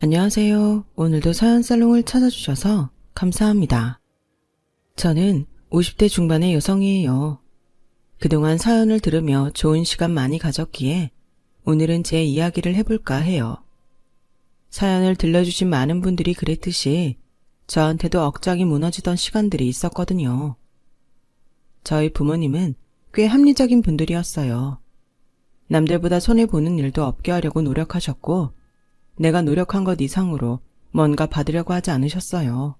안녕하세요. 오늘도 사연살롱을 찾아주셔서 감사합니다. 저는 50대 중반의 여성이에요. 그동안 사연을 들으며 좋은 시간 많이 가졌기에 오늘은 제 이야기를 해볼까 해요. 사연을 들려주신 많은 분들이 그랬듯이 저한테도 억장이 무너지던 시간들이 있었거든요. 저희 부모님은 꽤 합리적인 분들이었어요. 남들보다 손해보는 일도 없게 하려고 노력하셨고 내가 노력한 것 이상으로 뭔가 받으려고 하지 않으셨어요.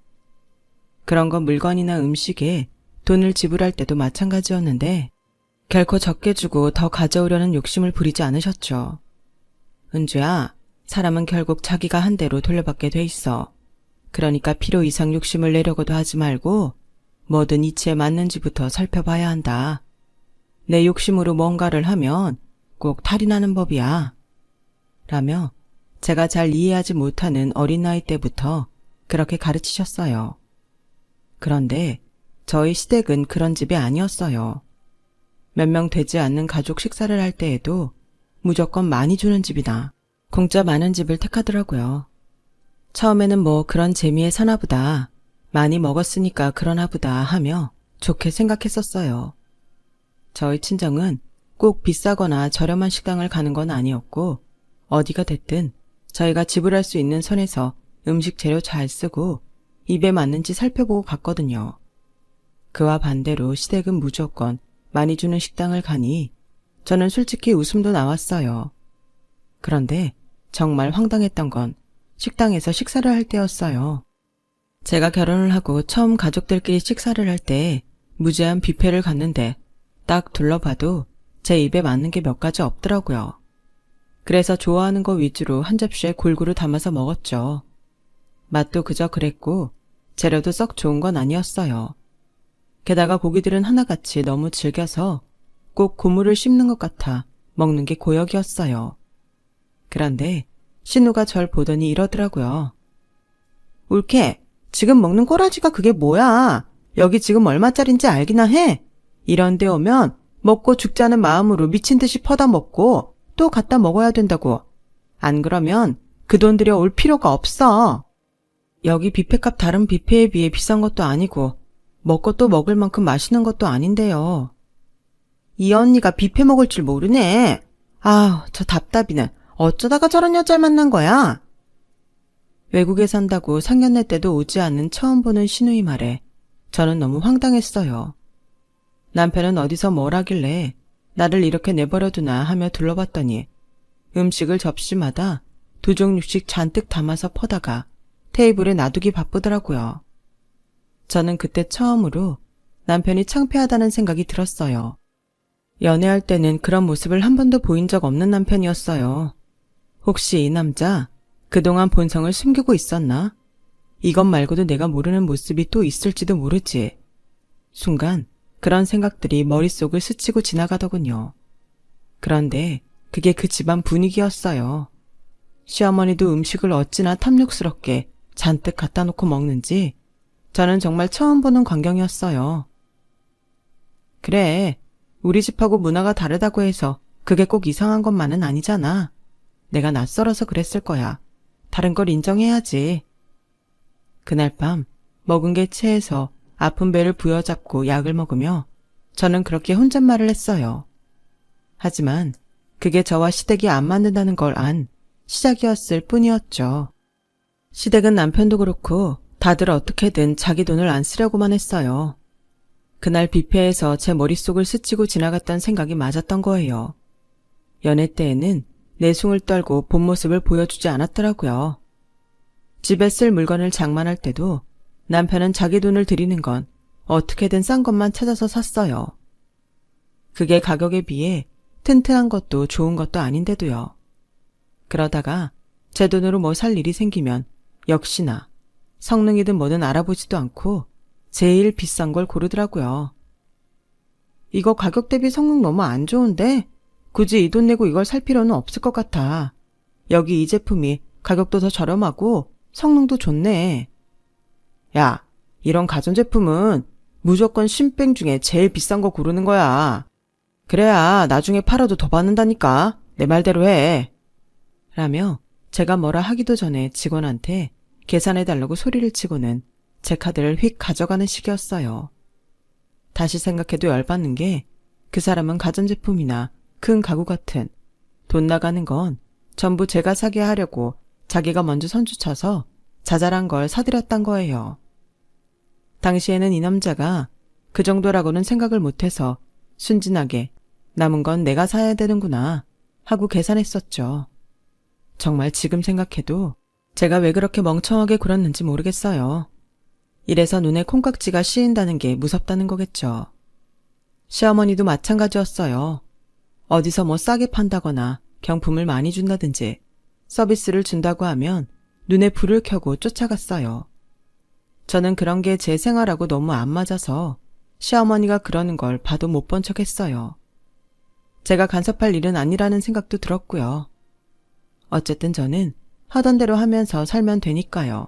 그런 건 물건이나 음식에 돈을 지불할 때도 마찬가지였는데 결코 적게 주고 더 가져오려는 욕심을 부리지 않으셨죠. 은주야, 사람은 결국 자기가 한 대로 돌려받게 돼 있어. 그러니까 필요 이상 욕심을 내려고도 하지 말고 뭐든 이치에 맞는지부터 살펴봐야 한다. 내 욕심으로 뭔가를 하면 꼭 탈이 나는 법이야. 라며 제가 잘 이해하지 못하는 어린 나이 때부터 그렇게 가르치셨어요. 그런데 저희 시댁은 그런 집이 아니었어요. 몇 명 되지 않는 가족 식사를 할 때에도 무조건 많이 주는 집이나 공짜 많은 집을 택하더라고요. 처음에는 뭐 그런 재미에 사나 보다, 많이 먹었으니까 그러나 보다 하며 좋게 생각했었어요. 저희 친정은 꼭 비싸거나 저렴한 식당을 가는 건 아니었고 어디가 됐든 저희가 지불할 수 있는 선에서 음식 재료 잘 쓰고 입에 맞는지 살펴보고 갔거든요. 그와 반대로 시댁은 무조건 많이 주는 식당을 가니 저는 솔직히 웃음도 나왔어요. 그런데 정말 황당했던 건 식당에서 식사를 할 때였어요. 제가 결혼을 하고 처음 가족들끼리 식사를 할 때 무제한 뷔페를 갔는데 딱 둘러봐도 제 입에 맞는 게 몇 가지 없더라고요. 그래서 좋아하는 거 위주로 한 접시에 골고루 담아서 먹었죠. 맛도 그저 그랬고 재료도 썩 좋은 건 아니었어요. 게다가 고기들은 하나같이 너무 질겨서 꼭 고물을 씹는 것 같아 먹는 게 고역이었어요. 그런데 신우가 절 보더니 이러더라고요. 올케, 지금 먹는 꼬라지가 그게 뭐야? 여기 지금 얼마짜린지 알기나 해? 이런 데 오면 먹고 죽자는 마음으로 미친 듯이 퍼다 먹고 또 갖다 먹어야 된다고. 안 그러면 그 돈 들여 올 필요가 없어. 여기 뷔페값 다른 뷔페에 비해 비싼 것도 아니고 먹고 또 먹을 만큼 맛있는 것도 아닌데요. 이 언니가 뷔페 먹을 줄 모르네. 아우, 저 답답이는 어쩌다가 저런 여자를 만난 거야? 외국에 산다고 상견례 때도 오지 않는 처음 보는 시누이 말에 저는 너무 황당했어요. 남편은 어디서 뭘 하길래 나를 이렇게 내버려두나 하며 둘러봤더니 음식을 접시마다 두 종류씩 잔뜩 담아서 퍼다가 테이블에 놔두기 바쁘더라고요. 저는 그때 처음으로 남편이 창피하다는 생각이 들었어요. 연애할 때는 그런 모습을 한 번도 보인 적 없는 남편이었어요. 혹시 이 남자 그동안 본성을 숨기고 있었나? 이것 말고도 내가 모르는 모습이 또 있을지도 모르지. 순간 그런 생각들이 머릿속을 스치고 지나가더군요. 그런데 그게 그 집안 분위기였어요. 시어머니도 음식을 어찌나 탐욕스럽게 잔뜩 갖다 놓고 먹는지 저는 정말 처음 보는 광경이었어요. 그래, 우리 집하고 문화가 다르다고 해서 그게 꼭 이상한 것만은 아니잖아. 내가 낯설어서 그랬을 거야. 다른 걸 인정해야지. 그날 밤 먹은 게 체해서 아픈 배를 부여잡고 약을 먹으며 저는 그렇게 혼잣말을 했어요. 하지만 그게 저와 시댁이 안 맞는다는 걸 안 시작이었을 뿐이었죠. 시댁은 남편도 그렇고 다들 어떻게든 자기 돈을 안 쓰려고만 했어요. 그날 뷔페에서 제 머릿속을 스치고 지나갔던 생각이 맞았던 거예요. 연애 때에는 내숭을 떨고 본 모습을 보여주지 않았더라고요. 집에 쓸 물건을 장만할 때도 남편은 자기 돈을 들이는 건 어떻게든 싼 것만 찾아서 샀어요. 그게 가격에 비해 튼튼한 것도 좋은 것도 아닌데도요. 그러다가 제 돈으로 뭐 살 일이 생기면 역시나 성능이든 뭐든 알아보지도 않고 제일 비싼 걸 고르더라고요. 이거 가격 대비 성능 너무 안 좋은데 굳이 이 돈 내고 이걸 살 필요는 없을 것 같아. 여기 이 제품이 가격도 더 저렴하고 성능도 좋네. 야, 이런 가전제품은 무조건 신병 중에 제일 비싼 거 고르는 거야. 그래야 나중에 팔아도 더 받는다니까. 내 말대로 해. 라며 제가 뭐라 하기도 전에 직원한테 계산해달라고 소리를 치고는 제 카드를 휙 가져가는 식이었어요. 다시 생각해도 열받는 게 그 사람은 가전제품이나 큰 가구 같은 돈 나가는 건 전부 제가 사게 하려고 자기가 먼저 선주쳐서 자잘한 걸 사드렸단 거예요. 당시에는 이 남자가 그 정도라고는 생각을 못해서 순진하게 남은 건 내가 사야 되는구나 하고 계산했었죠. 정말 지금 생각해도 제가 왜 그렇게 멍청하게 굴었는지 모르겠어요. 이래서 눈에 콩깍지가 씌인다는 게 무섭다는 거겠죠. 시어머니도 마찬가지였어요. 어디서 뭐 싸게 판다거나 경품을 많이 준다든지 서비스를 준다고 하면 눈에 불을 켜고 쫓아갔어요. 저는 그런 게 제 생활하고 너무 안 맞아서 시어머니가 그러는 걸 봐도 못 본 척 했어요. 제가 간섭할 일은 아니라는 생각도 들었고요. 어쨌든 저는 하던 대로 하면서 살면 되니까요.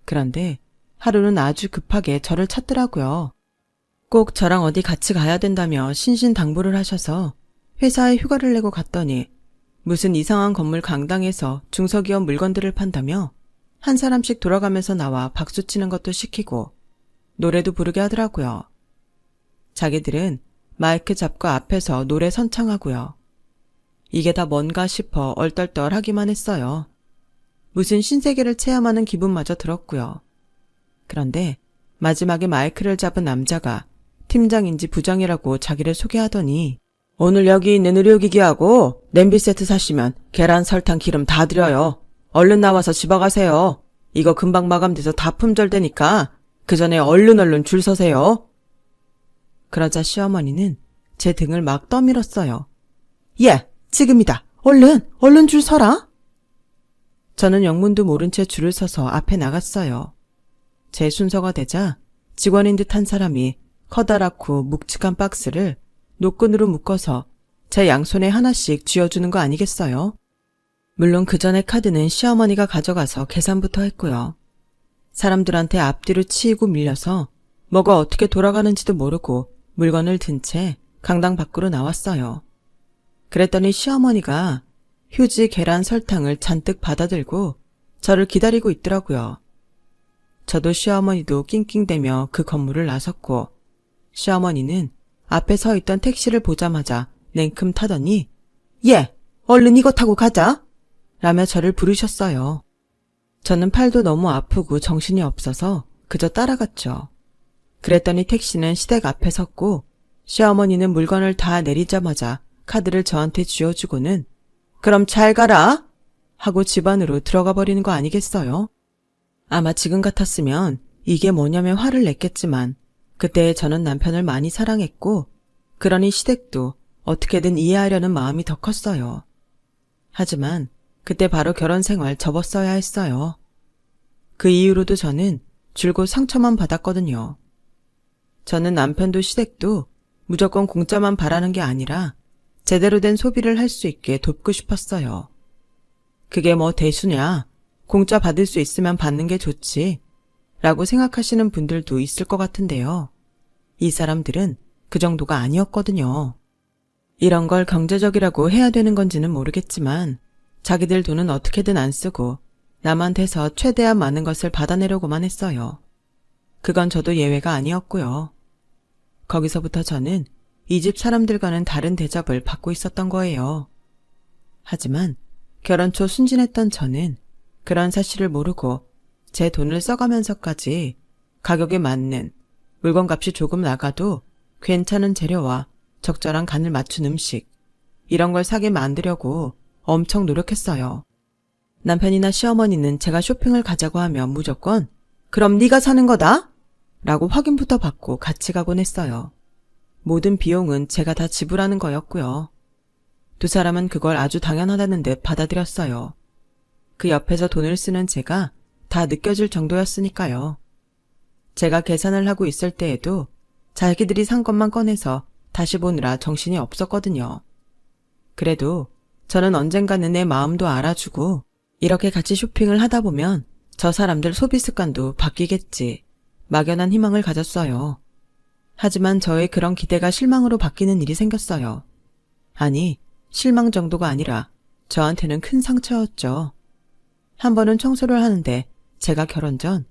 그런데 하루는 아주 급하게 저를 찾더라고요. 꼭 저랑 어디 같이 가야 된다며 신신당부를 하셔서 회사에 휴가를 내고 갔더니 무슨 이상한 건물 강당에서 중소기업 물건들을 판다며 한 사람씩 돌아가면서 나와 박수치는 것도 시키고 노래도 부르게 하더라고요. 자기들은 마이크 잡고 앞에서 노래 선창하고요. 이게 다 뭔가 싶어 얼떨떨하기만 했어요. 무슨 신세계를 체험하는 기분마저 들었고요. 그런데 마지막에 마이크를 잡은 남자가 팀장인지 부장이라고 자기를 소개하더니 오늘 여기 있는 의료기기하고 냄비 세트 사시면 계란, 설탕, 기름 다 드려요. 얼른 나와서 집어가세요. 이거 금방 마감돼서 다 품절되니까 그 전에 얼른 줄 서세요. 그러자 시어머니는 제 등을 막 떠밀었어요. 예, 지금이다. 얼른 줄 서라. 저는 영문도 모른 채 줄을 서서 앞에 나갔어요. 제 순서가 되자 직원인 듯한 사람이 커다랗고 묵직한 박스를 노끈으로 묶어서 제 양손에 하나씩 쥐어주는 거 아니겠어요? 물론 그 전에 카드는 시어머니가 가져가서 계산부터 했고요. 사람들한테 앞뒤로 치이고 밀려서 뭐가 어떻게 돌아가는지도 모르고 물건을 든 채 강당 밖으로 나왔어요. 그랬더니 시어머니가 휴지, 계란, 설탕을 잔뜩 받아들고 저를 기다리고 있더라고요. 저도 시어머니도 낑낑대며 그 건물을 나섰고 시어머니는 앞에 서 있던 택시를 보자마자 냉큼 타더니 예, 얼른 이거 타고 가자 라며 저를 부르셨어요. 저는 팔도 너무 아프고 정신이 없어서 그저 따라갔죠. 그랬더니 택시는 시댁 앞에 섰고 시어머니는 물건을 다 내리자마자 카드를 저한테 쥐어주고는 그럼 잘 가라 하고 집 안으로 들어가 버리는 거 아니겠어요? 아마 지금 같았으면 이게 뭐냐며 화를 냈겠지만 그때 저는 남편을 많이 사랑했고 그러니 시댁도 어떻게든 이해하려는 마음이 더 컸어요. 하지만 그때 바로 결혼 생활 접었어야 했어요. 그 이후로도 저는 줄곧 상처만 받았거든요. 저는 남편도 시댁도 무조건 공짜만 바라는 게 아니라 제대로 된 소비를 할 수 있게 돕고 싶었어요. 그게 뭐 대수냐, 공짜 받을 수 있으면 받는 게 좋지 라고 생각하시는 분들도 있을 것 같은데요. 이 사람들은 그 정도가 아니었거든요. 이런 걸 경제적이라고 해야 되는 건지는 모르겠지만 자기들 돈은 어떻게든 안 쓰고 남한테서 최대한 많은 것을 받아내려고만 했어요. 그건 저도 예외가 아니었고요. 거기서부터 저는 이 집 사람들과는 다른 대접을 받고 있었던 거예요. 하지만 결혼 초 순진했던 저는 그런 사실을 모르고 제 돈을 써가면서까지 가격에 맞는 물건값이 조금 나가도 괜찮은 재료와 적절한 간을 맞춘 음식, 이런 걸 사게 만들려고 엄청 노력했어요. 남편이나 시어머니는 제가 쇼핑을 가자고 하면 무조건 그럼 네가 사는 거다? 라고 확인부터 받고 같이 가곤 했어요. 모든 비용은 제가 다 지불하는 거였고요. 두 사람은 그걸 아주 당연하다는 듯 받아들였어요. 그 옆에서 돈을 쓰는 제가 다 느껴질 정도였으니까요. 제가 계산을 하고 있을 때에도 자기들이 산 것만 꺼내서 다시 보느라 정신이 없었거든요. 그래도 저는 언젠가는 내 마음도 알아주고 이렇게 같이 쇼핑을 하다 보면 저 사람들 소비 습관도 바뀌겠지 막연한 희망을 가졌어요. 하지만 저의 그런 기대가 실망으로 바뀌는 일이 생겼어요. 아니, 실망 정도가 아니라 저한테는 큰 상처였죠. 한 번은 청소를 하는데 제가 결혼 전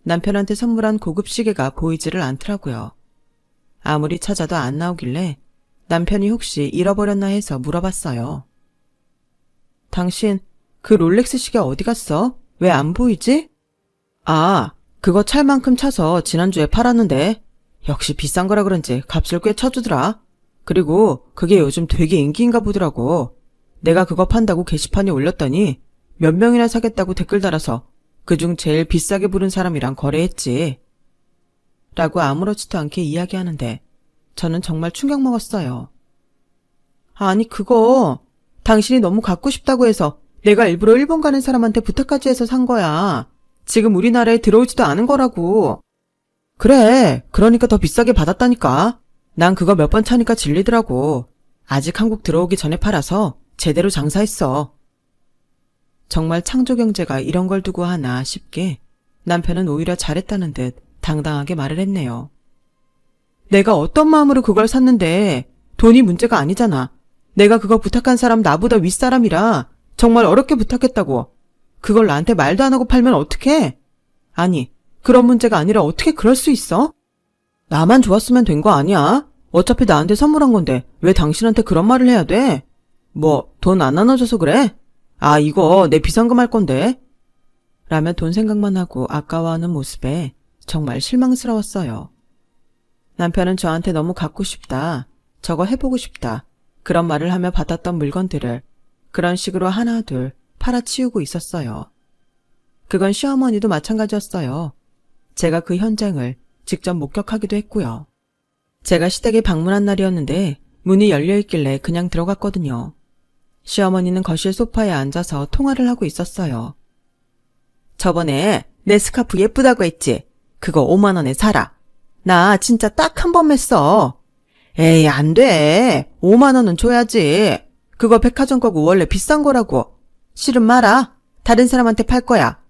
남편한테 선물한 고급 시계가 보이지를 않더라고요. 아무리 찾아도 안 나오길래 남편이 혹시 잃어버렸나 해서 물어봤어요. 당신 그 롤렉스 시계 어디 갔어? 왜 안 보이지? 아, 그거 찰만큼 차서 지난주에 팔았는데 역시 비싼 거라 그런지 값을 꽤 쳐주더라. 그리고 그게 요즘 되게 인기인가 보더라고. 내가 그거 판다고 게시판에 올렸더니 몇 명이나 사겠다고 댓글 달아서 그중 제일 비싸게 부른 사람이랑 거래했지. 라고 아무렇지도 않게 이야기하는데 저는 정말 충격 먹었어요. 아니 그거 당신이 너무 갖고 싶다고 해서 내가 일부러 일본 가는 사람한테 부탁까지 해서 산 거야. 지금 우리나라에 들어오지도 않은 거라고. 그래, 그러니까 더 비싸게 받았다니까. 난 그거 몇 번 차니까 질리더라고. 아직 한국 들어오기 전에 팔아서 제대로 장사했어. 정말 창조경제가 이런 걸 두고 하나 싶게 남편은 오히려 잘했다는 듯 당당하게 말을 했네요. 내가 어떤 마음으로 그걸 샀는데 돈이 문제가 아니잖아. 내가 그거 부탁한 사람 나보다 윗사람이라 정말 어렵게 부탁했다고. 그걸 나한테 말도 안 하고 팔면 어떡해? 아니, 그런 문제가 아니라 어떻게 그럴 수 있어? 나만 좋았으면 된 거 아니야? 어차피 나한테 선물한 건데 왜 당신한테 그런 말을 해야 돼? 뭐 돈 안 나눠줘서 그래? 아, 이거 내 비상금 할 건데. 라며 돈 생각만 하고 아까워하는 모습에 정말 실망스러웠어요. 남편은 저한테 너무 갖고 싶다, 저거 해보고 싶다, 그런 말을 하며 받았던 물건들을 그런 식으로 하나 둘 팔아치우고 있었어요. 그건 시어머니도 마찬가지였어요. 제가 그 현장을 직접 목격하기도 했고요. 제가 시댁에 방문한 날이었는데 문이 열려있길래 그냥 들어갔거든요. 시어머니는 거실 소파에 앉아서 통화를 하고 있었어요. 저번에 내 스카프 예쁘다고 했지? 그거 5만 원에 사라. 나 진짜 딱 한 번 맸어. 에이, 안 돼. 5만 원은 줘야지. 그거 백화점 거고 원래 비싼 거라고. 싫음 마라. 다른 사람한테 팔 거야.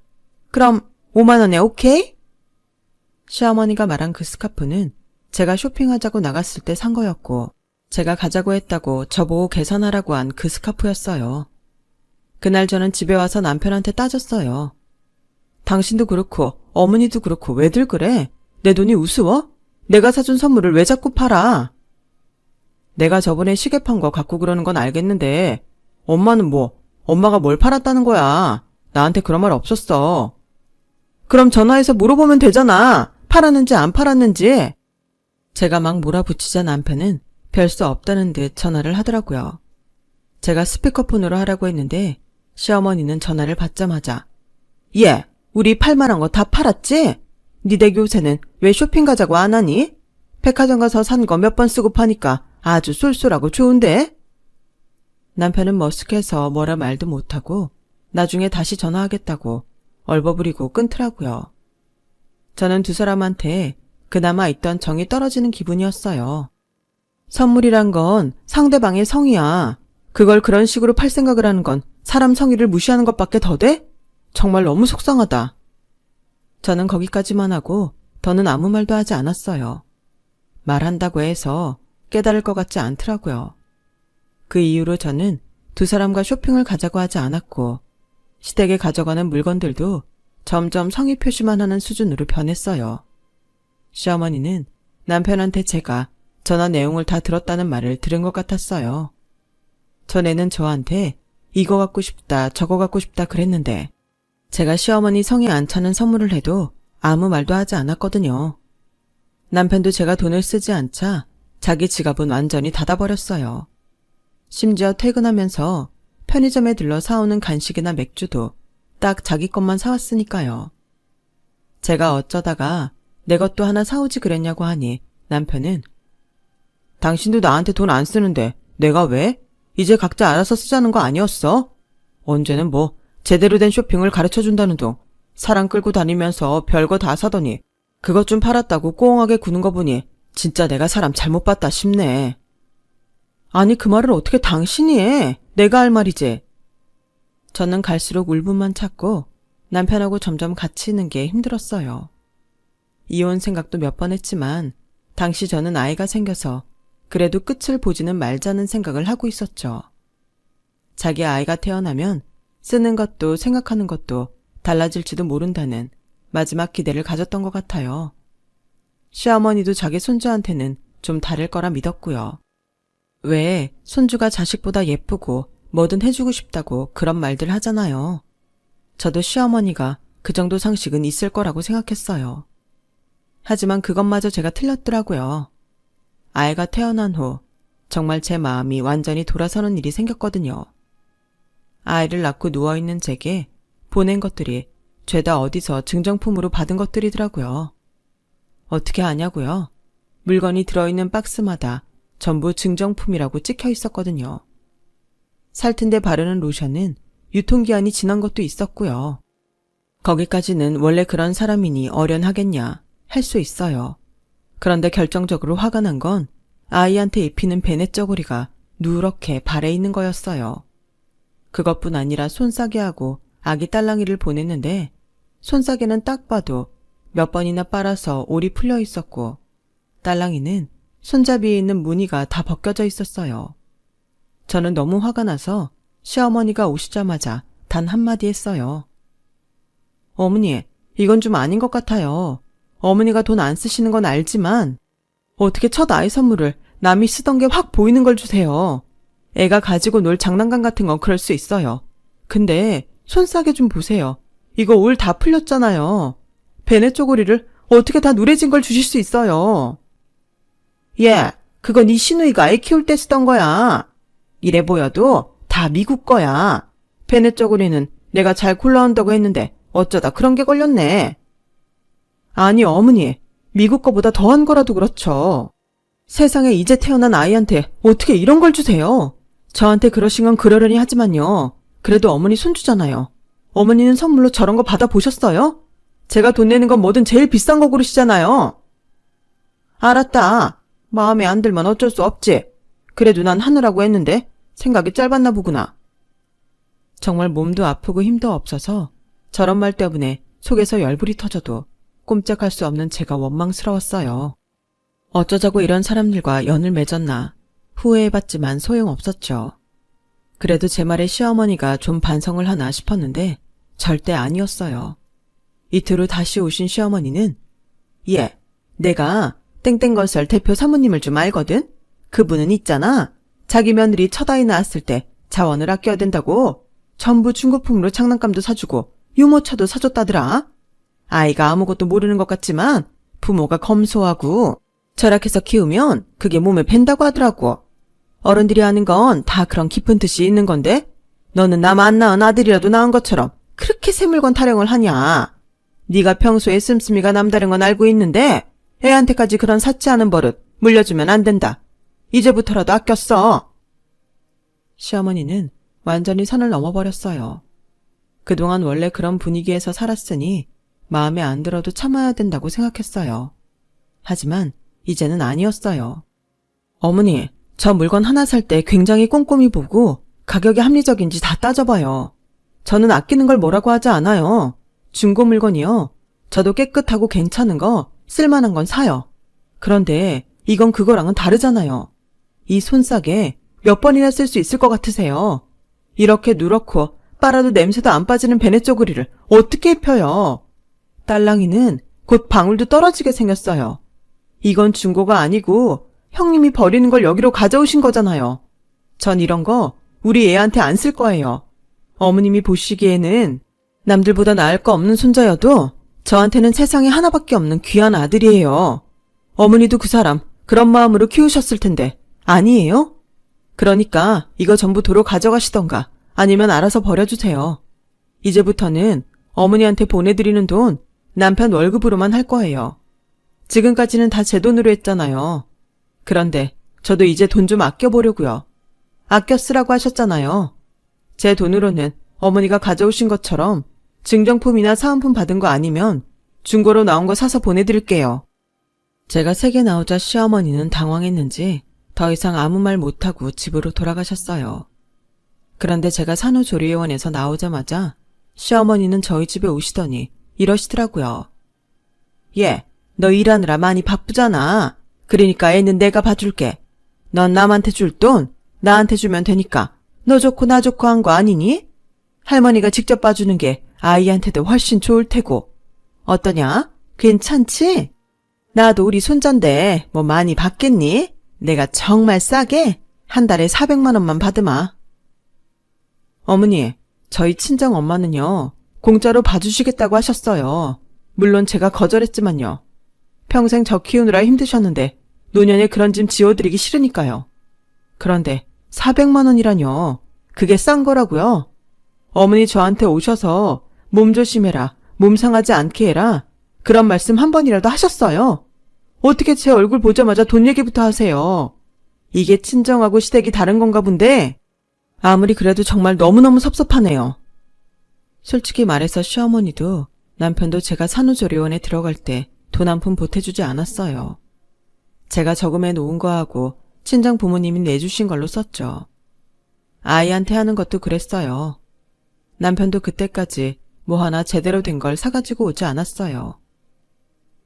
그럼 5만 원에 오케이? 시어머니가 말한 그 스카프는 제가 쇼핑하자고 나갔을 때 산 거였고 제가 가자고 했다고 저보고 계산하라고 한 그 스카프였어요. 그날 저는 집에 와서 남편한테 따졌어요. 당신도 그렇고 어머니도 그렇고 왜들 그래? 내 돈이 우스워? 내가 사준 선물을 왜 자꾸 팔아? 내가 저번에 시계 판 거 갖고 그러는 건 알겠는데 엄마는 뭐 엄마가 뭘 팔았다는 거야. 나한테 그런 말 없었어. 그럼 전화해서 물어보면 되잖아. 팔았는지 안 팔았는지. 제가 막 몰아붙이자 남편은 별 수 없다는 듯 전화를 하더라고요. 제가 스피커폰으로 하라고 했는데 시어머니는 전화를 받자마자 얘, 우리 팔만한 거 다 팔았지? 니 댁 요새는 왜 쇼핑 가자고 안 하니? 백화점 가서 산 거 몇 번 쓰고 파니까 아주 쏠쏠하고 좋은데? 남편은 머쓱해서 뭐라 말도 못하고 나중에 다시 전화하겠다고 얼버무리고 끊더라고요. 저는 두 사람한테 그나마 있던 정이 떨어지는 기분이었어요. 선물이란 건 상대방의 성의야. 그걸 그런 식으로 팔 생각을 하는 건 사람 성의를 무시하는 것밖에 더 돼? 정말 너무 속상하다. 저는 거기까지만 하고 더는 아무 말도 하지 않았어요. 말한다고 해서 깨달을 것 같지 않더라고요. 그 이후로 저는 두 사람과 쇼핑을 가자고 하지 않았고 시댁에 가져가는 물건들도 점점 성의 표시만 하는 수준으로 변했어요. 시어머니는 남편한테 제가 전화 내용을 다 들었다는 말을 들은 것 같았어요. 전에는 저한테 이거 갖고 싶다 저거 갖고 싶다 그랬는데 제가 시어머니 성에 안 차는 선물을 해도 아무 말도 하지 않았거든요. 남편도 제가 돈을 쓰지 않자 자기 지갑은 완전히 닫아버렸어요. 심지어 퇴근하면서 편의점에 들러 사오는 간식이나 맥주도 딱 자기 것만 사왔으니까요. 제가 어쩌다가 내 것도 하나 사오지 그랬냐고 하니 남편은 당신도 나한테 돈 안 쓰는데 내가 왜? 이제 각자 알아서 쓰자는 거 아니었어? 언제는 뭐 제대로 된 쇼핑을 가르쳐준다는 둥 사람 끌고 다니면서 별거 다 사더니 그것 좀 팔았다고 꽁하게 구는 거 보니 진짜 내가 사람 잘못 봤다 싶네. 아니 그 말을 어떻게 당신이 해? 내가 할 말이지. 저는 갈수록 울분만 찾고 남편하고 점점 같이 있는 게 힘들었어요. 이혼 생각도 몇 번 했지만 당시 저는 아이가 생겨서 그래도 끝을 보지는 말자는 생각을 하고 있었죠. 자기 아이가 태어나면 쓰는 것도 생각하는 것도 달라질지도 모른다는 마지막 기대를 가졌던 것 같아요. 시어머니도 자기 손주한테는 좀 다를 거라 믿었고요. 왜 손주가 자식보다 예쁘고 뭐든 해주고 싶다고 그런 말들 하잖아요. 저도 시어머니가 그 정도 상식은 있을 거라고 생각했어요. 하지만 그것마저 제가 틀렸더라고요. 아이가 태어난 후 정말 제 마음이 완전히 돌아서는 일이 생겼거든요. 아이를 낳고 누워있는 제게 보낸 것들이 죄다 어디서 증정품으로 받은 것들이더라고요. 어떻게 아냐고요? 물건이 들어있는 박스마다 전부 증정품이라고 찍혀 있었거든요. 살튼데 바르는 로션은 유통기한이 지난 것도 있었고요. 거기까지는 원래 그런 사람이니 어련하겠냐 할 수 있어요. 그런데 결정적으로 화가 난 건 아이한테 입히는 베넷 저고리가 누렇게 발에 있는 거였어요. 그것뿐 아니라 손싸개 하고 아기 딸랑이를 보냈는데 손싸개는 딱 봐도 몇 번이나 빨아서 올이 풀려 있었고 딸랑이는 손잡이에 있는 무늬가 다 벗겨져 있었어요. 저는 너무 화가 나서 시어머니가 오시자마자 단 한마디 했어요. 어머니, 이건 좀 아닌 것 같아요. 어머니가 돈 안 쓰시는 건 알지만 어떻게 첫 아이 선물을 남이 쓰던 게 확 보이는 걸 주세요. 애가 가지고 놀 장난감 같은 건 그럴 수 있어요. 근데 손싸개 좀 보세요. 이거 올 다 풀렸잖아요. 베넷 쪼고리를 어떻게 다 누래진 걸 주실 수 있어요. 예, 그건 네 시누이가 애 키울 때 쓰던 거야. 이래 보여도 다 미국 거야. 베넷 쪼고리는 내가 잘 골라온다고 했는데 어쩌다 그런 게 걸렸네. 아니 어머니, 미국 거보다 더한 거라도 그렇죠. 세상에 이제 태어난 아이한테 어떻게 이런 걸 주세요. 저한테 그러신 건 그러려니 하지만요. 그래도 어머니 손주잖아요. 어머니는 선물로 저런 거 받아보셨어요? 제가 돈 내는 건 뭐든 제일 비싼 거 고르시잖아요. 알았다. 마음에 안 들면 어쩔 수 없지. 그래도 난 하느라고 했는데 생각이 짧았나 보구나. 정말 몸도 아프고 힘도 없어서 저런 말 때문에 속에서 열불이 터져도 꼼짝할 수 없는 제가 원망스러웠어요. 어쩌자고 이런 사람들과 연을 맺었나 후회해봤지만 소용없었죠. 그래도 제 말에 시어머니가 좀 반성을 하나 싶었는데 절대 아니었어요. 이틀 후 다시 오신 시어머니는 예, 내가 땡땡건설 대표 사모님을 좀 알거든? 그분은 있잖아. 자기 며느리 첫 아이 낳았을 때 자원을 아껴야 된다고 전부 중고품으로 장난감도 사주고 유모차도 사줬다더라. 아이가 아무것도 모르는 것 같지만 부모가 검소하고 절약해서 키우면 그게 몸에 밴다고 하더라고. 어른들이 하는 건 다 그런 깊은 뜻이 있는 건데 너는 남 안 낳은 아들이라도 낳은 것처럼 그렇게 새 물건 타령을 하냐. 네가 평소에 씀씀이가 남다른 건 알고 있는데 애한테까지 그런 사치 않은 버릇 물려주면 안 된다. 이제부터라도 아껴 써. 시어머니는 완전히 선을 넘어버렸어요. 그동안 원래 그런 분위기에서 살았으니 마음에 안 들어도 참아야 된다고 생각했어요. 하지만 이제는 아니었어요. 어머니, 저 물건 하나 살 때 굉장히 꼼꼼히 보고 가격이 합리적인지 다 따져봐요. 저는 아끼는 걸 뭐라고 하지 않아요. 중고 물건이요. 저도 깨끗하고 괜찮은 거, 쓸만한 건 사요. 그런데 이건 그거랑은 다르잖아요. 이 손싸개 몇 번이나 쓸 수 있을 것 같으세요? 이렇게 누렇고 빨아도 냄새도 안 빠지는 베넷 쪼그리를 어떻게 입혀요? 딸랑이는 곧 방울도 떨어지게 생겼어요. 이건 중고가 아니고 형님이 버리는 걸 여기로 가져오신 거잖아요. 전 이런 거 우리 애한테 안 쓸 거예요. 어머님이 보시기에는 남들보다 나을 거 없는 손자여도 저한테는 세상에 하나밖에 없는 귀한 아들이에요. 어머니도 그 사람 그런 마음으로 키우셨을 텐데 아니에요? 그러니까 이거 전부 도로 가져가시던가 아니면 알아서 버려주세요. 이제부터는 어머니한테 보내드리는 돈 남편 월급으로만 할 거예요. 지금까지는 다 제 돈으로 했잖아요. 그런데 저도 이제 돈 좀 아껴보려고요. 아껴 쓰라고 하셨잖아요. 제 돈으로는 어머니가 가져오신 것처럼 증정품이나 사은품 받은 거 아니면 중고로 나온 거 사서 보내드릴게요. 제가 세게 나오자 시어머니는 당황했는지 더 이상 아무 말 못하고 집으로 돌아가셨어요. 그런데 제가 산후조리원에서 나오자마자 시어머니는 저희 집에 오시더니 이러시더라고요. 예, 너 일하느라 많이 바쁘잖아. 그러니까 애는 내가 봐줄게. 넌 남한테 줄 돈 나한테 주면 되니까 너 좋고 나 좋고 한 거 아니니? 할머니가 직접 봐주는 게 아이한테도 훨씬 좋을 테고. 어떠냐? 괜찮지? 나도 우리 손자인데 뭐 많이 받겠니? 내가 정말 싸게 한 달에 400만 원만 받으마. 어머니, 저희 친정 엄마는요, 공짜로 봐주시겠다고 하셨어요. 물론 제가 거절했지만요. 평생 저 키우느라 힘드셨는데 노년에 그런 짐 지워드리기 싫으니까요. 그런데 400만 원이라뇨. 그게 싼 거라고요. 어머니 저한테 오셔서 몸 조심해라, 몸 상하지 않게 해라, 그런 말씀 한 번이라도 하셨어요? 어떻게 제 얼굴 보자마자 돈 얘기부터 하세요? 이게 친정하고 시댁이 다른 건가 본데 아무리 그래도 정말 너무너무 섭섭하네요. 솔직히 말해서 시어머니도 남편도 제가 산후조리원에 들어갈 때 돈 한 푼 보태주지 않았어요. 제가 저금해 놓은 거하고 친정 부모님이 내주신 걸로 썼죠. 아이한테 하는 것도 그랬어요. 남편도 그때까지 뭐 하나 제대로 된 걸 사가지고 오지 않았어요.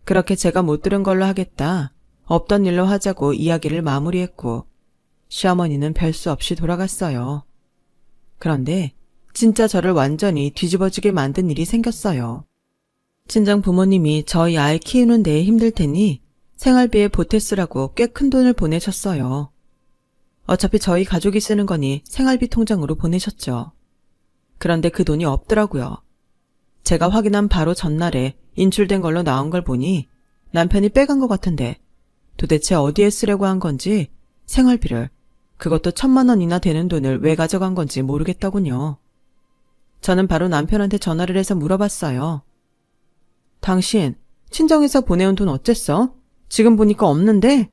그렇게 제가 못 들은 걸로 하겠다, 없던 일로 하자고 이야기를 마무리했고 시어머니는 별 수 없이 돌아갔어요. 그런데 진짜 저를 완전히 뒤집어지게 만든 일이 생겼어요. 친정 부모님이 저희 아이 키우는 데에 힘들 테니 생활비에 보태 쓰라고 꽤 큰 돈을 보내셨어요. 어차피 저희 가족이 쓰는 거니 생활비 통장으로 보내셨죠. 그런데 그 돈이 없더라고요. 제가 확인한 바로 전날에 인출된 걸로 나온 걸 보니 남편이 빼간 것 같은데 도대체 어디에 쓰려고 한 건지, 생활비를, 그것도 1,000만 원이나 되는 돈을 왜 가져간 건지 모르겠더군요. 저는 바로 남편한테 전화를 해서 물어봤어요. 당신 친정에서 보내온 돈 어쨌어? 지금 보니까 없는데?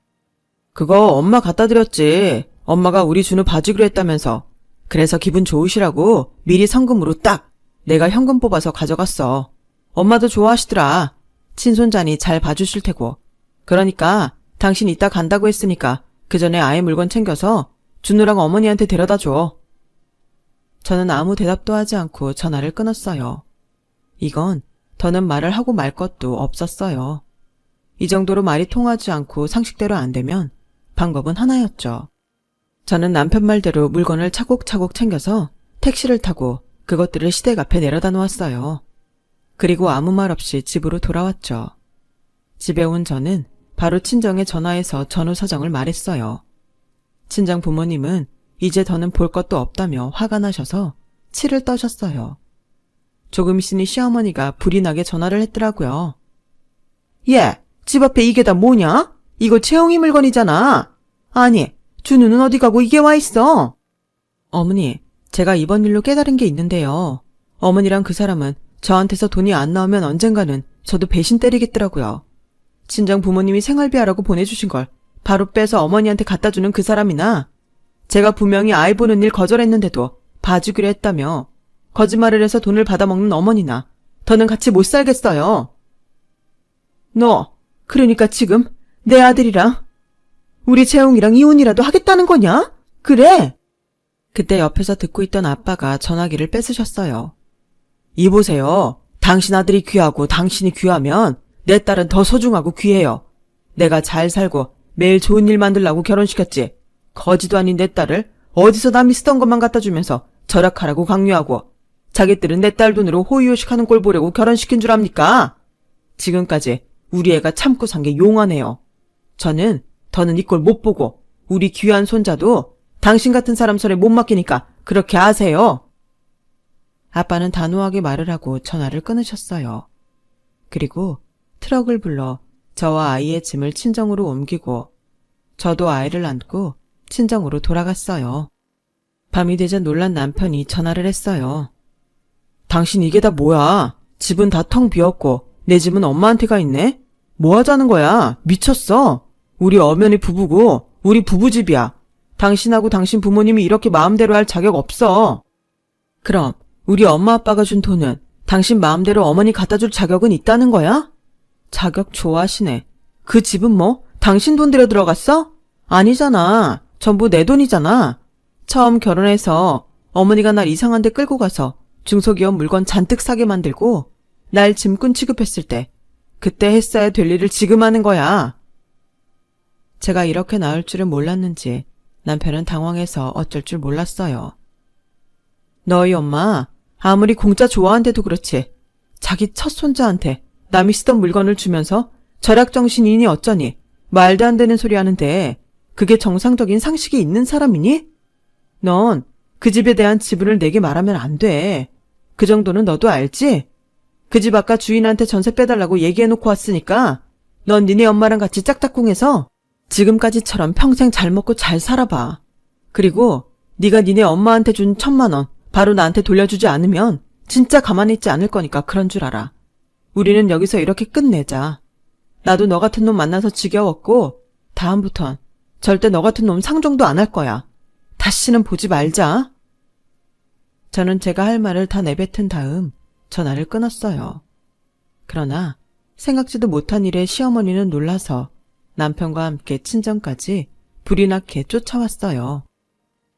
그거 엄마 갖다 드렸지. 엄마가 우리 준우 봐주기로 했다면서. 그래서 기분 좋으시라고 미리 성금으로 딱 내가 현금 뽑아서 가져갔어. 엄마도 좋아하시더라. 친손자니 잘 봐주실 테고. 그러니까 당신 이따 간다고 했으니까 그 전에 아이 물건 챙겨서 준우랑 어머니한테 데려다 줘. 저는 아무 대답도 하지 않고 전화를 끊었어요. 이건 더는 말을 하고 말 것도 없었어요. 이 정도로 말이 통하지 않고 상식대로 안 되면 방법은 하나였죠. 저는 남편 말대로 물건을 차곡차곡 챙겨서 택시를 타고 그것들을 시댁 앞에 내려다 놓았어요. 그리고 아무 말 없이 집으로 돌아왔죠. 집에 온 저는 바로 친정에 전화해서 전후 사정을 말했어요. 친정 부모님은 이제 더는 볼 것도 없다며 화가 나셔서 치를 떠셨어요. 조금 있으니 시어머니가 불이 나게 전화를 했더라고요. 얘, 집 앞에 이게 다 뭐냐? 이거 채영이 물건이잖아. 아니, 준우는 어디 가고 이게 와 있어? 어머니, 제가 이번 일로 깨달은 게 있는데요. 어머니랑 그 사람은 저한테서 돈이 안 나오면 언젠가는 저도 배신 때리겠더라고요. 친정 부모님이 생활비 하라고 보내주신 걸 바로 빼서 어머니한테 갖다 주는 그 사람이나, 제가 분명히 아이 보는 일 거절했는데도 봐주기로 했다며 거짓말을 해서 돈을 받아먹는 어머니나 더는 같이 못 살겠어요. 너 그러니까 지금 내 아들이랑 우리 재웅이랑 이혼이라도 하겠다는 거냐? 그래? 그때 옆에서 듣고 있던 아빠가 전화기를 뺏으셨어요. 이보세요. 당신 아들이 귀하고 당신이 귀하면 내 딸은 더 소중하고 귀해요. 내가 잘 살고 매일 좋은 일 만들라고 결혼시켰지. 거지도 아닌 내 딸을 어디서 남이 쓰던 것만 갖다 주면서 절약하라고 강요하고 자기들은 내 딸 돈으로 호의호식하는 꼴 보려고 결혼시킨 줄 압니까? 지금까지 우리 애가 참고 산 게 용하네요. 저는 더는 이 꼴 못 보고 우리 귀한 손자도 당신 같은 사람 손에 못 맡기니까 그렇게 아세요. 아빠는 단호하게 말을 하고 전화를 끊으셨어요. 그리고 트럭을 불러 저와 아이의 짐을 친정으로 옮기고 저도 아이를 안고 친정으로 돌아갔어요. 밤이 되자 놀란 남편이 전화를 했어요. 당신 이게 다 뭐야? 집은 다 텅 비었고 내 집은 엄마한테 가 있네? 뭐 하자는 거야? 미쳤어? 우리 엄연히 부부고 우리 부부집이야. 당신하고 당신 부모님이 이렇게 마음대로 할 자격 없어. 그럼 우리 엄마 아빠가 준 돈은 당신 마음대로 어머니 갖다 줄 자격은 있다는 거야? 자격 좋아하시네. 그 집은 뭐 당신 돈 들여 들어갔어? 아니잖아. 전부 내 돈이잖아. 처음 결혼해서 어머니가 날 이상한 데 끌고 가서 중소기업 물건 잔뜩 사게 만들고 날 짐꾼 취급했을 때 그때 했어야 될 일을 지금 하는 거야. 제가 이렇게 나올 줄은 몰랐는지 남편은 당황해서 어쩔 줄 몰랐어요. 너희 엄마 아무리 공짜 좋아한데도 그렇지. 자기 첫 손자한테 남이 쓰던 물건을 주면서 절약정신이니 어쩌니 말도 안 되는 소리 하는데 그게 정상적인 상식이 있는 사람이니? 넌 그 집에 대한 지분을 내게 말하면 안 돼. 그 정도는 너도 알지? 그 집 아까 주인한테 전세 빼달라고 얘기해놓고 왔으니까 넌 니네 엄마랑 같이 짝짝꿍해서 지금까지처럼 평생 잘 먹고 잘 살아봐. 그리고 네가 니네 엄마한테 준 1,000만 원 바로 나한테 돌려주지 않으면 진짜 가만히 있지 않을 거니까 그런 줄 알아. 우리는 여기서 이렇게 끝내자. 나도 너 같은 놈 만나서 지겨웠고 다음부턴 절대 너 같은 놈 상종도 안 할 거야. 다시는 보지 말자. 저는 제가 할 말을 다 내뱉은 다음 전화를 끊었어요. 그러나 생각지도 못한 일에 시어머니는 놀라서 남편과 함께 친정까지 불이 나게 쫓아왔어요.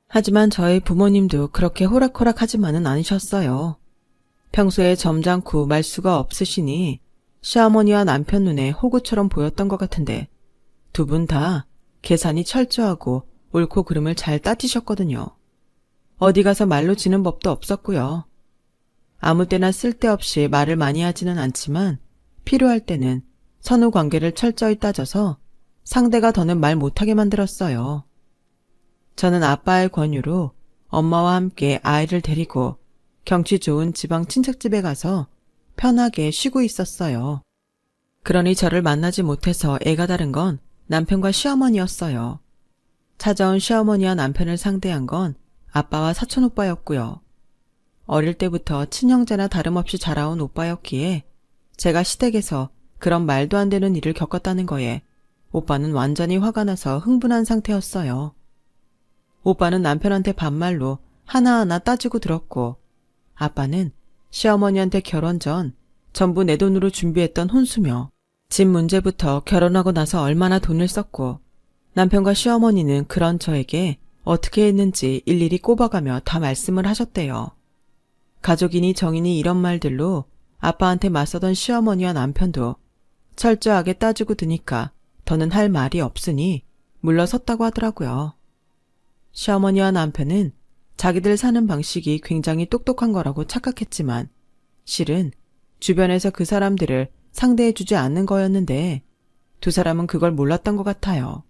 하지만 저희 부모님도 그렇게 호락호락하지만은 않으셨어요. 평소에 점잖고 말수가 없으시니 시어머니와 남편 눈에 호구처럼 보였던 것 같은데 두 분 다 계산이 철저하고 옳고 그름을 잘 따지셨거든요. 어디 가서 말로 지는 법도 없었고요. 아무 때나 쓸데없이 말을 많이 하지는 않지만 필요할 때는 선후 관계를 철저히 따져서 상대가 더는 말 못하게 만들었어요. 저는 아빠의 권유로 엄마와 함께 아이를 데리고 경치 좋은 지방 친척집에 가서 편하게 쉬고 있었어요. 그러니 저를 만나지 못해서 애가 다른 건 남편과 시어머니였어요. 찾아온 시어머니와 남편을 상대한 건 아빠와 사촌오빠였고요. 어릴 때부터 친형제나 다름없이 자라온 오빠였기에 제가 시댁에서 그런 말도 안 되는 일을 겪었다는 거에 오빠는 완전히 화가 나서 흥분한 상태였어요. 오빠는 남편한테 반말로 하나하나 따지고 들었고 아빠는 시어머니한테 결혼 전 전부 내 돈으로 준비했던 혼수며 집 문제부터 결혼하고 나서 얼마나 돈을 썼고 남편과 시어머니는 그런 저에게 어떻게 했는지 일일이 꼽아가며 다 말씀을 하셨대요. 가족이니 정이니 이런 말들로 아빠한테 맞서던 시어머니와 남편도 철저하게 따지고 드니까 더는 할 말이 없으니 물러섰다고 하더라고요. 시어머니와 남편은 자기들 사는 방식이 굉장히 똑똑한 거라고 착각했지만 실은 주변에서 그 사람들을 상대해주지 않는 거였는데 두 사람은 그걸 몰랐던 것 같아요.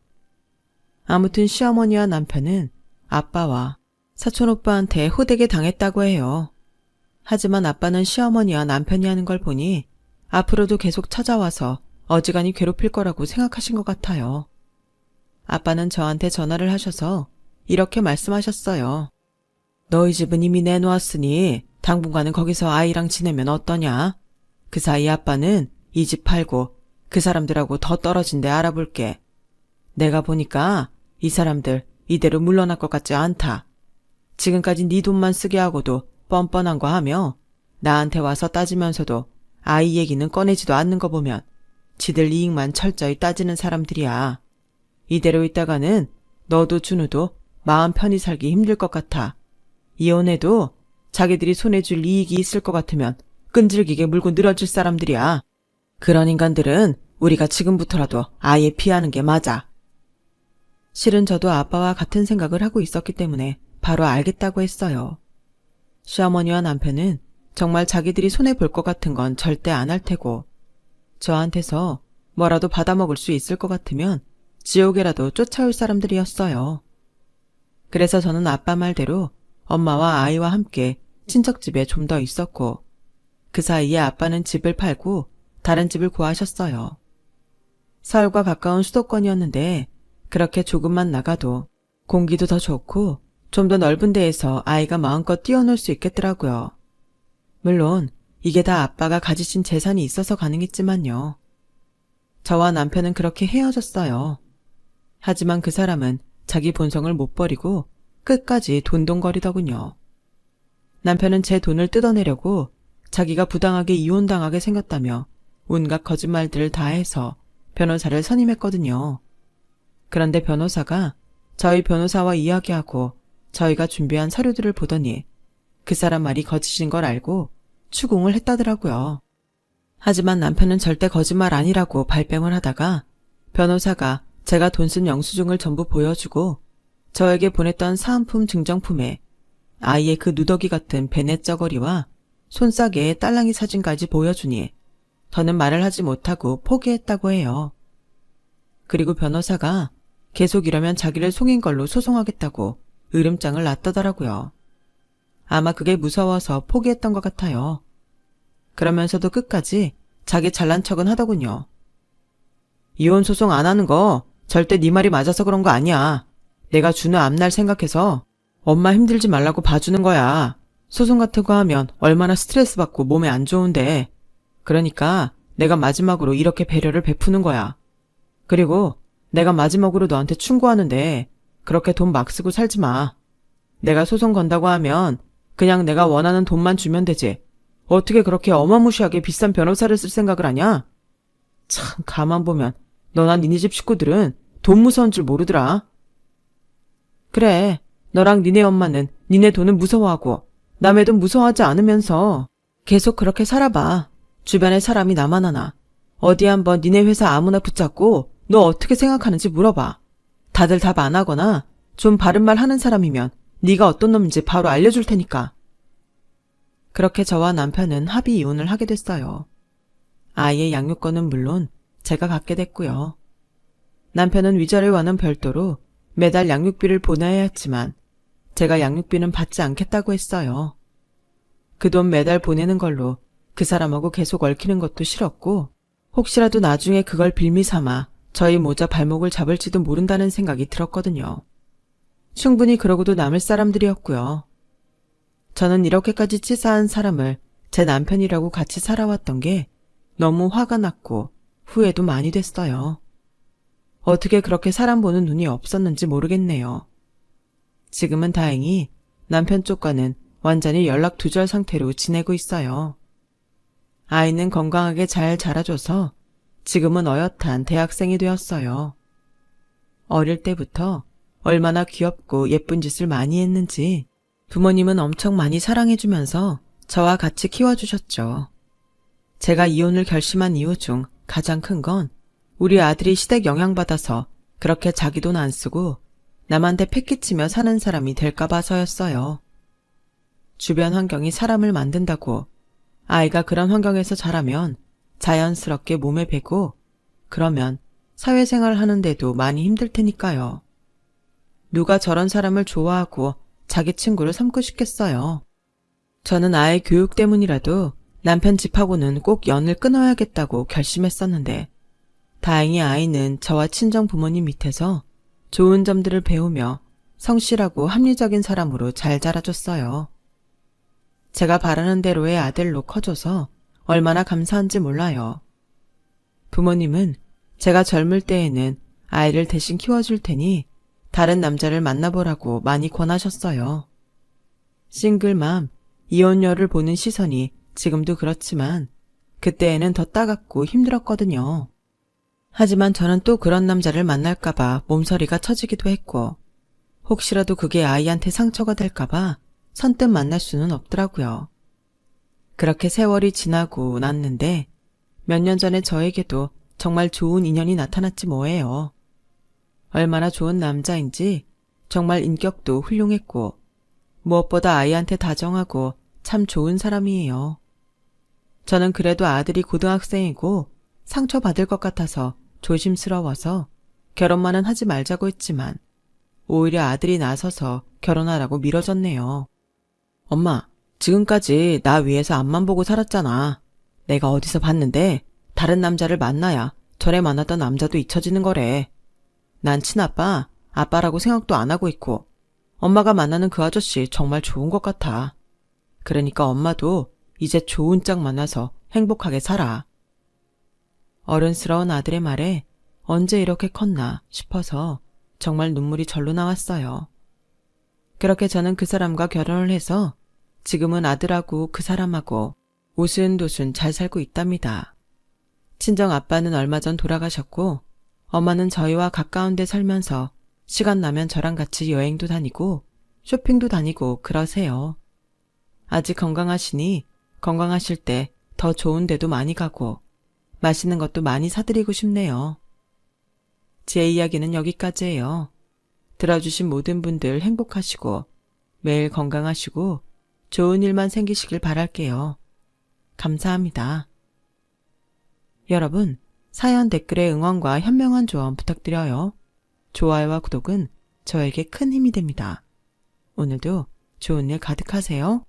아무튼 시어머니와 남편은 아빠와 사촌오빠한테 호되게 당했다고 해요. 하지만 아빠는 시어머니와 남편이 하는 걸 보니 앞으로도 계속 찾아와서 어지간히 괴롭힐 거라고 생각하신 것 같아요. 아빠는 저한테 전화를 하셔서 이렇게 말씀하셨어요. 너희 집은 이미 내놓았으니 당분간은 거기서 아이랑 지내면 어떠냐? 그 사이 아빠는 이 집 팔고 그 사람들하고 더 떨어진 데 알아볼게. 내가 보니까 이 사람들 이대로 물러날 것 같지 않다. 지금까지 네 돈만 쓰게 하고도 뻔뻔한 거 하며 나한테 와서 따지면서도 아이 얘기는 꺼내지도 않는 거 보면 지들 이익만 철저히 따지는 사람들이야. 이대로 있다가는 너도 준우도 마음 편히 살기 힘들 것 같아. 이혼해도 자기들이 손에 줄 이익이 있을 것 같으면 끈질기게 물고 늘어질 사람들이야. 그런 인간들은 우리가 지금부터라도 아예 피하는 게 맞아. 실은 저도 아빠와 같은 생각을 하고 있었기 때문에 바로 알겠다고 했어요. 시어머니와 남편은 정말 자기들이 손해볼 것 같은 건 절대 안 할 테고 저한테서 뭐라도 받아먹을 수 있을 것 같으면 지옥에라도 쫓아올 사람들이었어요. 그래서 저는 아빠 말대로 엄마와 아이와 함께 친척집에 좀 더 있었고 그 사이에 아빠는 집을 팔고 다른 집을 구하셨어요. 서울과 가까운 수도권이었는데 그렇게 조금만 나가도 공기도 더 좋고 좀 더 넓은 데에서 아이가 마음껏 뛰어놀 수 있겠더라고요. 물론 이게 다 아빠가 가지신 재산이 있어서 가능했지만요. 저와 남편은 그렇게 헤어졌어요. 하지만 그 사람은 자기 본성을 못 버리고 끝까지 돈돈거리더군요. 남편은 제 돈을 뜯어내려고 자기가 부당하게 이혼당하게 생겼다며 온갖 거짓말들을 다 해서 변호사를 선임했거든요. 그런데 변호사가 저희 변호사와 이야기하고 저희가 준비한 서류들을 보더니 그 사람 말이 거짓인 걸 알고 추궁을 했다더라고요. 하지만 남편은 절대 거짓말 아니라고 발뺌을 하다가 변호사가 제가 돈 쓴 영수증을 전부 보여주고 저에게 보냈던 사은품 증정품에 아이의 그 누더기 같은 베넷 저고리와 손싸개의 딸랑이 사진까지 보여주니 더는 말을 하지 못하고 포기했다고 해요. 그리고 변호사가 계속 이러면 자기를 속인 걸로 소송하겠다고 으름장을 놨더더라고요. 아마 그게 무서워서 포기했던 것 같아요. 그러면서도 끝까지 자기 잘난 척은 하더군요. 이혼 소송 안 하는 거 절대 네 말이 맞아서 그런 거 아니야. 내가 주는 앞날 생각해서 엄마 힘들지 말라고 봐주는 거야. 소송 같은 거 하면 얼마나 스트레스 받고 몸에 안 좋은데. 그러니까 내가 마지막으로 이렇게 배려를 베푸는 거야. 그리고 내가 마지막으로 너한테 충고하는데 그렇게 돈 막 쓰고 살지 마. 내가 소송 건다고 하면 그냥 내가 원하는 돈만 주면 되지. 어떻게 그렇게 어마무시하게 비싼 변호사를 쓸 생각을 하냐? 참 가만 보면 너나 니네 집 식구들은 돈 무서운 줄 모르더라. 그래, 너랑 니네 엄마는 니네 돈은 무서워하고 남의 돈 무서워하지 않으면서 계속 그렇게 살아봐. 주변에 사람이 나만 하나. 어디 한번 니네 회사 아무나 붙잡고 너 어떻게 생각하는지 물어봐. 다들 답 안 하거나 좀 바른 말 하는 사람이면 네가 어떤 놈인지 바로 알려줄 테니까. 그렇게 저와 남편은 합의 이혼을 하게 됐어요. 아이의 양육권은 물론 제가 갖게 됐고요. 남편은 위자료와는 별도로 매달 양육비를 보내야 했지만 제가 양육비는 받지 않겠다고 했어요. 그 돈 매달 보내는 걸로 그 사람하고 계속 얽히는 것도 싫었고 혹시라도 나중에 그걸 빌미 삼아 저희 모자 발목을 잡을지도 모른다는 생각이 들었거든요. 충분히 그러고도 남을 사람들이었고요. 저는 이렇게까지 치사한 사람을 제 남편이라고 같이 살아왔던 게 너무 화가 났고 후회도 많이 됐어요. 어떻게 그렇게 사람 보는 눈이 없었는지 모르겠네요. 지금은 다행히 남편 쪽과는 완전히 연락 두절 상태로 지내고 있어요. 아이는 건강하게 잘 자라줘서 지금은 어엿한 대학생이 되었어요. 어릴 때부터 얼마나 귀엽고 예쁜 짓을 많이 했는지 부모님은 엄청 많이 사랑해주면서 저와 같이 키워주셨죠. 제가 이혼을 결심한 이유 중 가장 큰 건 우리 아들이 시댁 영향받아서 그렇게 자기 돈 안 쓰고 남한테 패기치며 사는 사람이 될까 봐서였어요. 주변 환경이 사람을 만든다고 아이가 그런 환경에서 자라면 자연스럽게 몸에 배고 그러면 사회생활 하는데도 많이 힘들 테니까요. 누가 저런 사람을 좋아하고 자기 친구를 삼고 싶겠어요. 저는 아이 교육 때문이라도 남편 집하고는 꼭 연을 끊어야겠다고 결심했었는데 다행히 아이는 저와 친정 부모님 밑에서 좋은 점들을 배우며 성실하고 합리적인 사람으로 잘 자라줬어요. 제가 바라는 대로의 아들로 커줘서 얼마나 감사한지 몰라요. 부모님은 제가 젊을 때에는 아이를 대신 키워줄 테니 다른 남자를 만나보라고 많이 권하셨어요. 싱글맘, 이혼녀를 보는 시선이 지금도 그렇지만 그때에는 더 따갑고 힘들었거든요. 하지만 저는 또 그런 남자를 만날까봐 몸서리가 처지기도 했고 혹시라도 그게 아이한테 상처가 될까봐 선뜻 만날 수는 없더라고요. 그렇게 세월이 지나고 났는데 몇 년 전에 저에게도 정말 좋은 인연이 나타났지 뭐예요. 얼마나 좋은 남자인지 정말 인격도 훌륭했고 무엇보다 아이한테 다정하고 참 좋은 사람이에요. 저는 그래도 아들이 고등학생이고 상처받을 것 같아서 조심스러워서 결혼만은 하지 말자고 했지만 오히려 아들이 나서서 결혼하라고 밀어줬네요. 엄마, 지금까지 나 위해서 앞만 보고 살았잖아. 내가 어디서 봤는데 다른 남자를 만나야 전에 만났던 남자도 잊혀지는 거래. 난 친아빠, 아빠라고 생각도 안 하고 있고 엄마가 만나는 그 아저씨 정말 좋은 것 같아. 그러니까 엄마도 이제 좋은 짝 만나서 행복하게 살아. 어른스러운 아들의 말에 언제 이렇게 컸나 싶어서 정말 눈물이 절로 나왔어요. 그렇게 저는 그 사람과 결혼을 해서 지금은 아들하고 그 사람하고 오순도순 잘 살고 있답니다. 친정 아빠는 얼마 전 돌아가셨고 엄마는 저희와 가까운 데 살면서 시간 나면 저랑 같이 여행도 다니고 쇼핑도 다니고 그러세요. 아직 건강하시니 건강하실 때 더 좋은 데도 많이 가고 맛있는 것도 많이 사드리고 싶네요. 제 이야기는 여기까지예요. 들어주신 모든 분들 행복하시고 매일 건강하시고 좋은 일만 생기시길 바랄게요. 감사합니다. 여러분, 사연 댓글에 응원과 현명한 조언 부탁드려요. 좋아요와 구독은 저에게 큰 힘이 됩니다. 오늘도 좋은 일 가득하세요.